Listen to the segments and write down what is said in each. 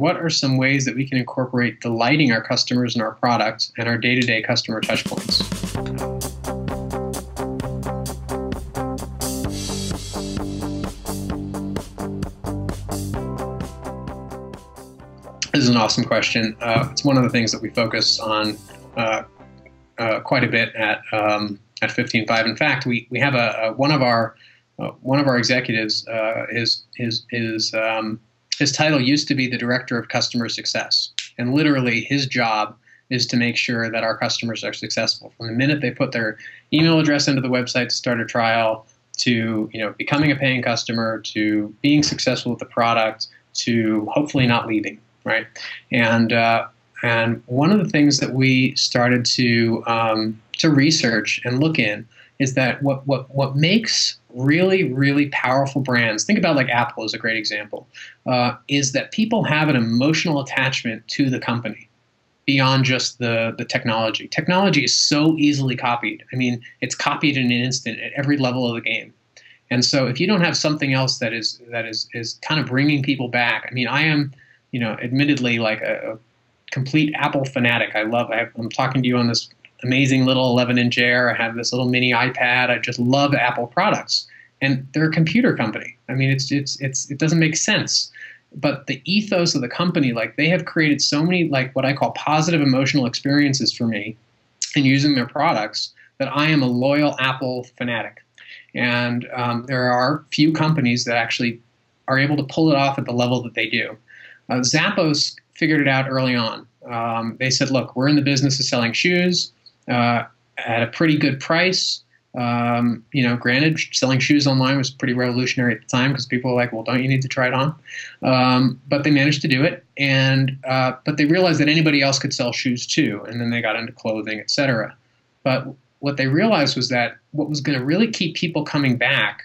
what are some ways that we can incorporate delighting our customers in our product and our day-to-day customer touchpoints. This is an awesome question. It's one of the things that we focus on quite a bit at 15Five. In fact, we have one of our executives. His title used to be the Director of Customer Success, and literally his job is to make sure that our customers are successful from the minute they put their email address into the website to start a trial, to becoming a paying customer, to being successful with the product, to hopefully not leaving. Right, and one of the things that we started to research and look in is that what makes really powerful brands, think about like Apple is a great example, is that people have an emotional attachment to the company beyond just the technology. Technology is so easily copied. I mean, it's copied in an instant at every level of the game. And so if you don't have something else that is kind of bringing people back, I mean, I am, admittedly like a complete Apple fanatic. I'm talking to you on this amazing little 11-inch Air. I have this little mini iPad. I just love Apple products, and they're a computer company. I mean, it doesn't make sense. But the ethos of the company, like they have created so many like what I call positive emotional experiences for me in using their products that I am a loyal Apple fanatic. And there are few companies that actually are able to pull it off at the level that they do. Zappos figured it out early on. They said, look, we're in the business of selling shoes at a pretty good price. Granted, selling shoes online was pretty revolutionary at the time because people were like, well, don't you need to try it on? But they managed to do it. But they realized that anybody else could sell shoes too. And then they got into clothing, et cetera. But what they realized was that what was going to really keep people coming back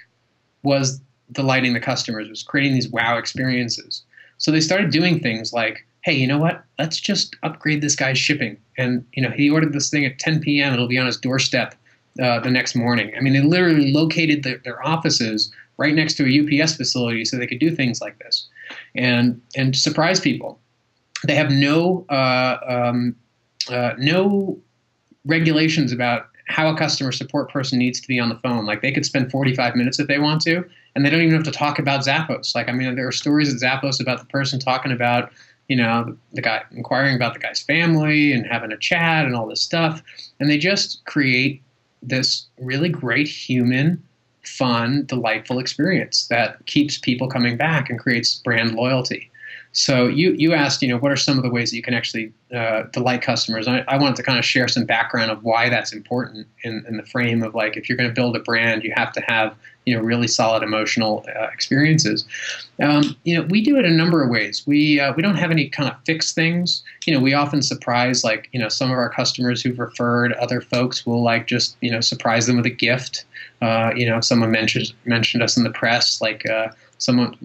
was delighting the customers, was creating these wow experiences. So they started doing things like, hey, you know what? Let's just upgrade this guy's shipping. And, he ordered this thing at 10 p.m. It'll be on his doorstep the next morning. I mean, they literally located their offices right next to a UPS facility so they could do things like this and surprise people. They have no regulations about how a customer support person needs to be on the phone. Like they could spend 45 minutes if they want to, and they don't even have to talk about Zappos. Like, I mean, there are stories at Zappos about the person talking about, the guy inquiring about the guy's family and having a chat and all this stuff. And they just create this really great human, fun, delightful experience that keeps people coming back and creates brand loyalty. So you asked, what are some of the ways that you can actually delight customers? I wanted to kind of share some background of why that's important in the frame of like, if you're going to build a brand, you have to have, really solid emotional experiences. We do it a number of ways. We don't have any kind of fixed things. We often surprise, like, some of our customers who've referred other folks will like just, surprise them with a gift. Someone mentioned us in the press, like someone,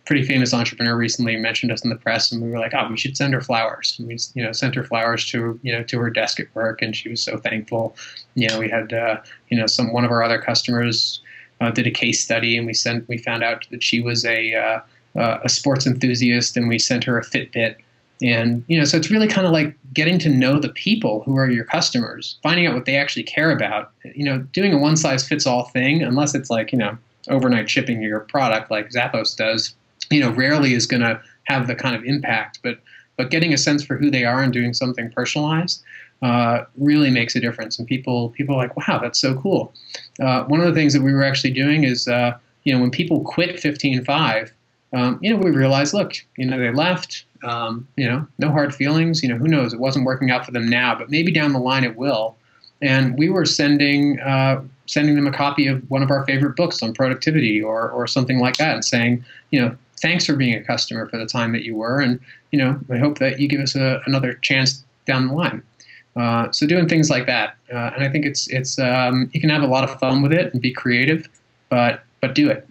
pretty famous entrepreneur recently mentioned us in the press, and we were like, oh, we should send her flowers. And we, sent her flowers to her desk at work, and she was so thankful. We had, one of our other customers did a case study, and we found out that she was a sports enthusiast, and we sent her a Fitbit. And, so it's really kind of like getting to know the people who are your customers, finding out what they actually care about. Doing a one-size-fits-all thing, unless it's like, overnight shipping your product like Zappos does, rarely is going to have the kind of impact. But getting a sense for who they are and doing something personalized really makes a difference. And people are like, wow, that's so cool. One of the things that we were actually doing is, when people quit 15Five, we realized, look, they left, no hard feelings, who knows, it wasn't working out for them now, but maybe down the line it will. And we were sending them a copy of one of our favorite books on productivity or something like that, and saying, thanks for being a customer for the time that you were, and I hope that you give us another chance down the line. So doing things like that, and I think it's you can have a lot of fun with it and be creative, but do it.